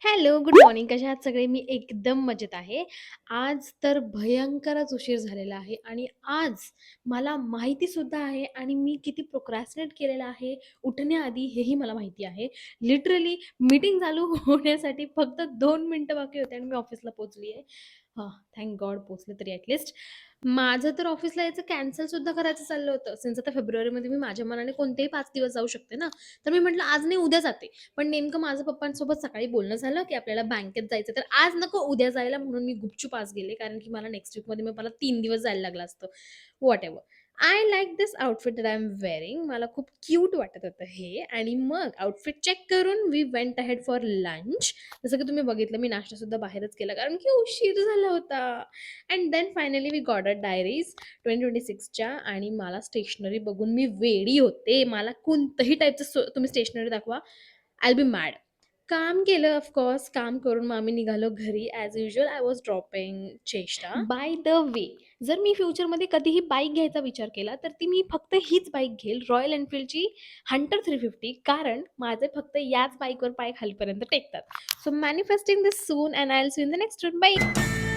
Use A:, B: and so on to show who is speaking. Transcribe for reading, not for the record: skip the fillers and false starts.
A: Hello, good morning. कशा आहात सगळे? मी एकदम मजेत आहे. आज तर भयंकरच उशीर झालेला आहे आणि आज मला माहिती सुद्धा आहे आणि मी किती प्रोक्रॅस्टिनेट केलेलं आहे उठण्याआधी हेही मला माहिती आहे. लिटरली मीटिंग चालू होण्यासाठी फक्त 2 मिनिटं बाकी होते आणि मी ऑफिसला पोहोचली आहे. हां, थँक गॉड पोहोचले तरी ॲट माझं तर ऑफिसला यायचं कॅन्सल सुद्धा करायचं चाललं होतं. सिन्स आता फेब्रुवारीमध्ये मी माझ्या मनाने कोणतेही 5 दिवस जाऊ शकते ना. तर मी म्हटलं आज नाही उद्या जाते. पण नेमकं माझं पप्पांसोबत सकाळी बोलणं झालं, की आपल्याला बँकेत जायचं, तर आज नको उद्या जायला म्हणून मी गुपचूप आज गेले. कारण की मला नेक्स्ट वीकमध्ये मग मला 3 दिवस जायला लागलं असतं. Whatever. I like this outfit that I am wearing. मला खूप क्यूट वाटत होतं हे आणि मग आउटफिट चेक करून we went ahead for lunch. जसं की तुम्ही बघितलं मी नाश्तासुद्धा बाहेरच केला कारण की उशीर झाला होता. And then finally we got a diaries 2026च्या आणि मला स्टेशनरी बघून मी वेडी होते. मला कोणतंही टाइपचं तुम्ही स्टेशनरी दाखवा, आय विल बी मॅड. काम केलं ऑफकोर्स. काम करून मग आम्ही निघालो घरी. As usual I was dropping चेष्टा. बाय द वे, जर मी फ्युचरमध्ये कधीही बाईक घ्यायचा विचार केला, तर ती मी फक्त हीच बाईक घेईल, रॉयल एनफील्डची हंटर 350 कारण माझे फक्त याच बाईकवर पाय खालीपर्यंत टेकतात. So manifesting this soon and I will see in the next one. Bye.